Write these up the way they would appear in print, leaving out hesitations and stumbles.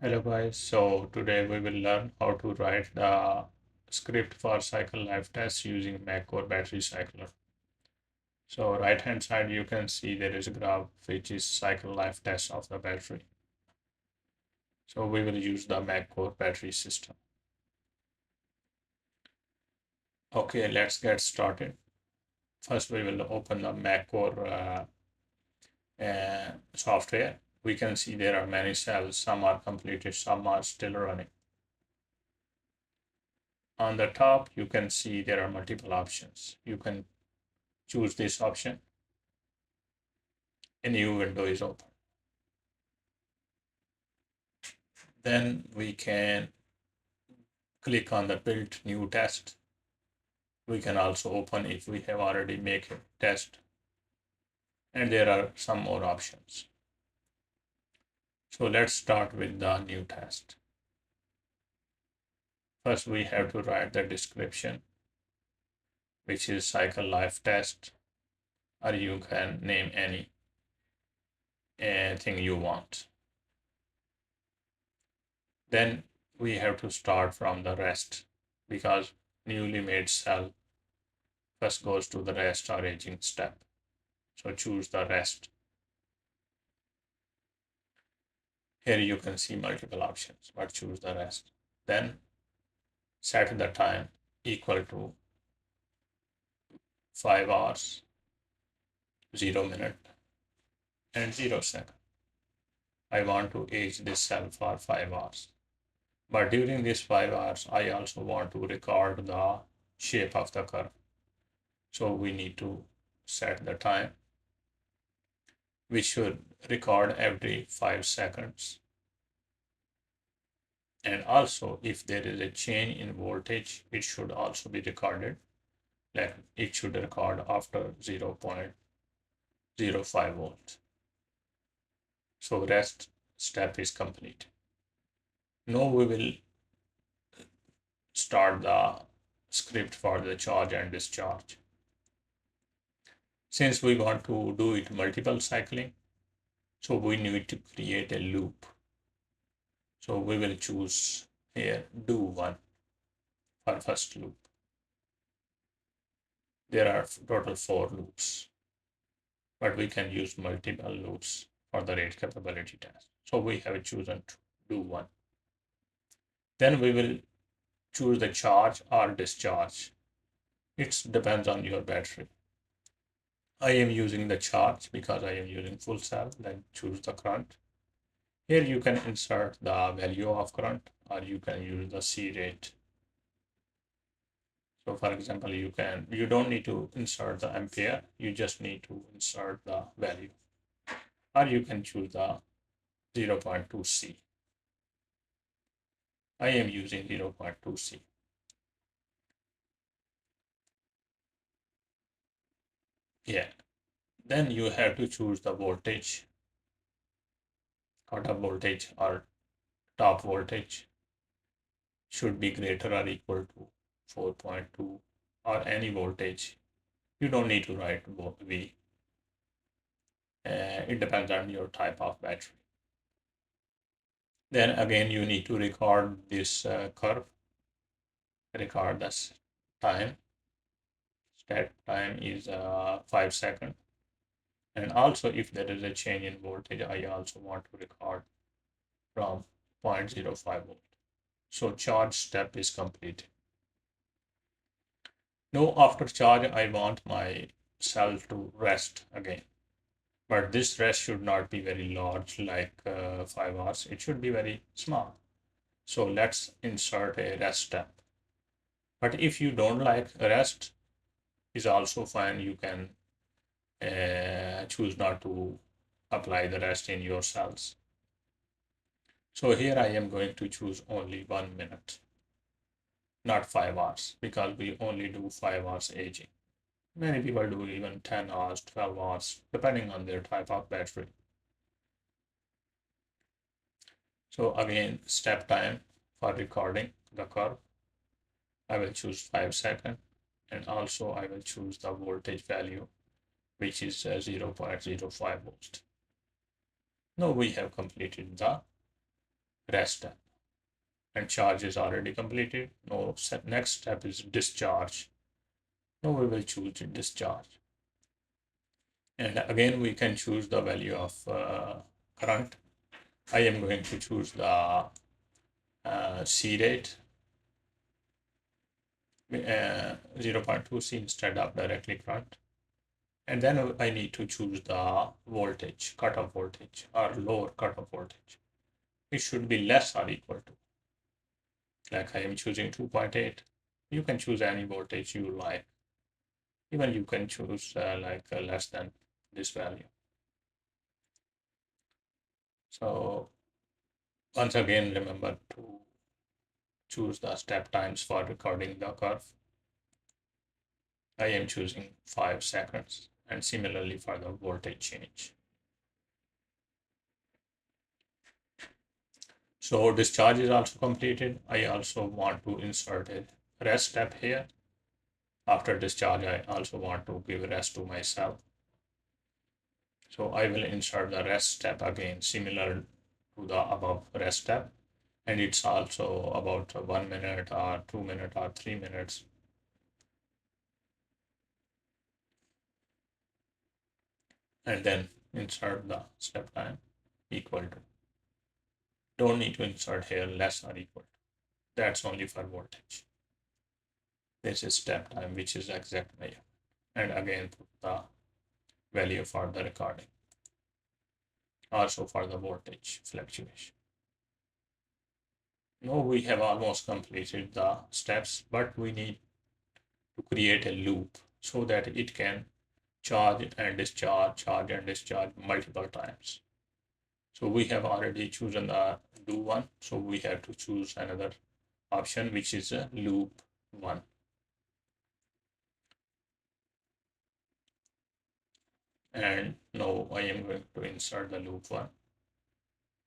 Hello guys, so today we will learn how to write the script for cycle life test using MACCOR Battery Cycler. So right hand side you can see there is a graph which is cycle life test of the battery. So we will use the MACCOR battery system. Okay, let's get started. First we will open the MACCOR software. We can see there are many cells, some are completed, some are still running. On the top you can see there are multiple options. You can choose this option. A new window is open. Then we can click on the build new test. We can also open if we have already made a test. And there are some more options. So let's start with the new test. First, we have to write the description, which is cycle life test, or you can name anything you want. Then we have to start from the rest because newly made cell first goes to the rest or aging step. So choose the rest. Here you can see multiple options, but choose the rest. Then set the time equal to 5 hours, 0 minute, and 0 second. I want to age this cell for 5 hours. But during these 5 hours, I also want to record the shape of the curve. So we need to set the time, which should record every 5 seconds. And also, if there is a change in voltage, it should also be recorded. Like it should record after 0.05 volts. So rest step is complete. Now we will start the script for the charge and discharge. Since we want to do it multiple cycling, so we need to create a loop. So we will choose here do one for first loop. There are total 4 loops, but we can use multiple loops for the rate capability test. So we have chosen to do one. Then we will choose the charge or discharge. It depends on your battery. I am using the charge because I am using full cell. Then choose the current. Here you can insert the value of current or you can use the C rate. So for example, you don't need to insert the ampere, you just need to insert the value. Or you can choose the 0.2 C. I am using 0.2 C. Yeah. Then you have to choose the voltage, cutoff voltage or top voltage should be greater or equal to 4.2 or any voltage. You don't need to write V. It depends on your type of battery. Then again, you need to record this curve, record this time. Step time is 5 seconds. And also if there is a change in voltage, I also want to record from 0.05 volt. So charge step is completed. Now after charge, I want my cell to rest again. But this rest should not be very large like 5 hours. It should be very small. So let's insert a rest step. But if you don't like rest, is also fine. You can choose not to apply the rest in your cells. So here I am going to choose only 1 minute, not 5 hours, because we only do 5 hours aging. Many people do even 10 hours, 12 hours, depending on their type of battery. So again, step time for recording the curve. I will choose 5 seconds, and also I will choose the voltage value, which is 0.05 volts. Now we have completed the rest step, and charge is already completed. No, next step is discharge. Now we will choose discharge. And again, we can choose the value of current. I am going to choose the C rate, 0.2 C instead of directly current. And then I need to choose the voltage, cutoff voltage or lower cutoff voltage. It should be less or equal to, like I am choosing 2.8. You can choose any voltage you like. Even you can choose less than this value. So once again, remember to choose the step times for recording the curve. I am choosing 5 seconds, and similarly for the voltage change. So discharge is also completed. I also want to insert a rest step here. After discharge, I also want to give rest to myself. So I will insert the rest step again, similar to the above rest step. And it's also about 1 minute or 2 minutes or 3 minutes. And then insert the step time equal to. Don't need to insert here less or equal to. That's only for voltage. This is step time, which is exact measure. And again, put the value for the recording. Also for the voltage fluctuation. Now we have almost completed the steps, but we need to create a loop so that it can charge and discharge multiple times. So we have already chosen the do one, so we have to choose another option, which is a loop one. And now I am going to insert the loop one.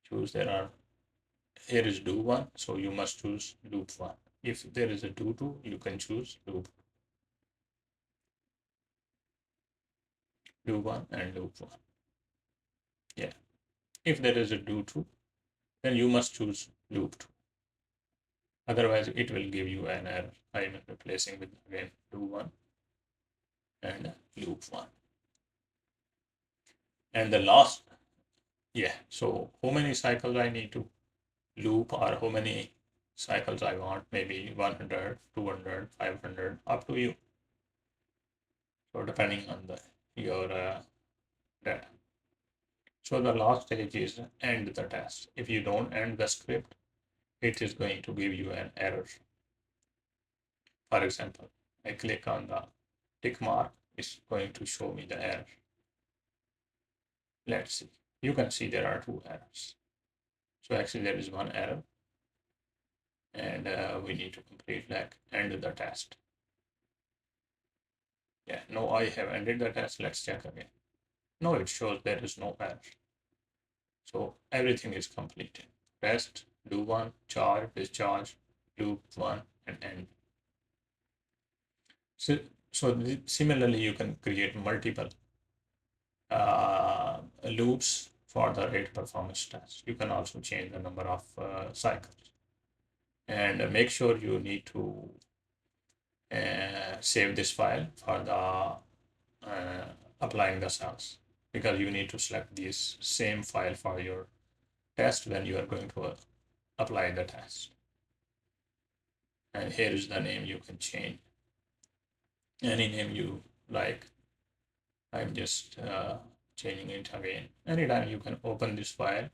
Choose here is do one, so you must choose loop one. If there is a do two, you can choose loop do one and loop one. Yeah. If there is a do two, then you must choose loop two. Otherwise, it will give you an error. I am replacing with again do one and loop one. And the last, yeah. So how many cycles I need to loop, or how many cycles I want, maybe 100, 200, 500, up to you. So depending on your data. So the last stage is end the test. If you don't end the script, it is going to give you an error. For example, I click on the tick mark, it's going to show me the error. Let's see. You can see there are 2 errors. So actually there is 1 error, and we need to complete end the test. Yeah, no, I have ended the test. Let's check again. No, it shows there is no error. So everything is completed. Rest, do one, charge, discharge, loop one, and end. So, similarly, you can create multiple loops for the rate performance test. You can also change the number of cycles. And make sure you need to save this file for the applying the cells, because you need to select this same file for your test when you are going to apply the test. And here is the name. You can change any name you like. I'm just changing it again. Anytime you can open this file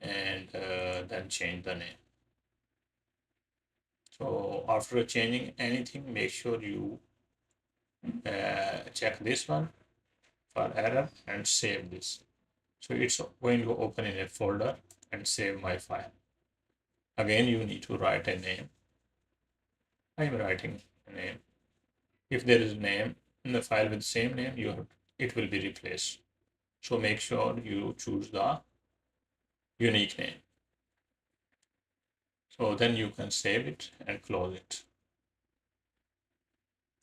and then change the name. So after changing anything, make sure you check this one for error and save this. So it's going to open in a folder and save my file. Again, you need to write a name. I'm writing a name. If there is a name in the file with the same name, it will be replaced. So make sure you choose the unique name. So then you can save it and close it.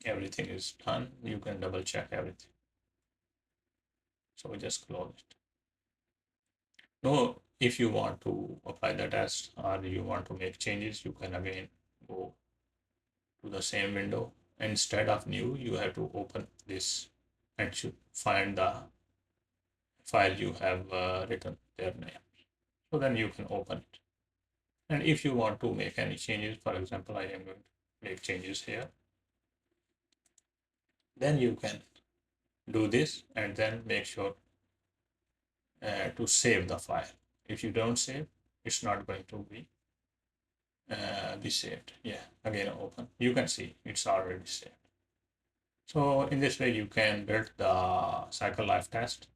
Everything is done. You can double check everything. So just close it. Now If you want to apply the test or you want to make changes, you can again go to the same window. Instead of new, you have to open this and should find the file you have written their name. So then you can open it. And if you want to make any changes, for example, I am going to make changes here, then you can do this and then make sure to save the file. If you don't save, it's not going to be saved. Yeah, again open. You can see it's already saved. So in this way, you can build the cycle life test.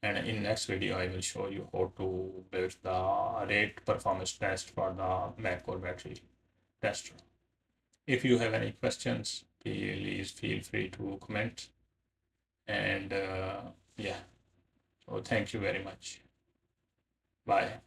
And in next video, I will show you how to build the rate performance test for the MACCOR Battery Tester. If you have any questions, please feel free to comment. And yeah, so thank you very much. Bye.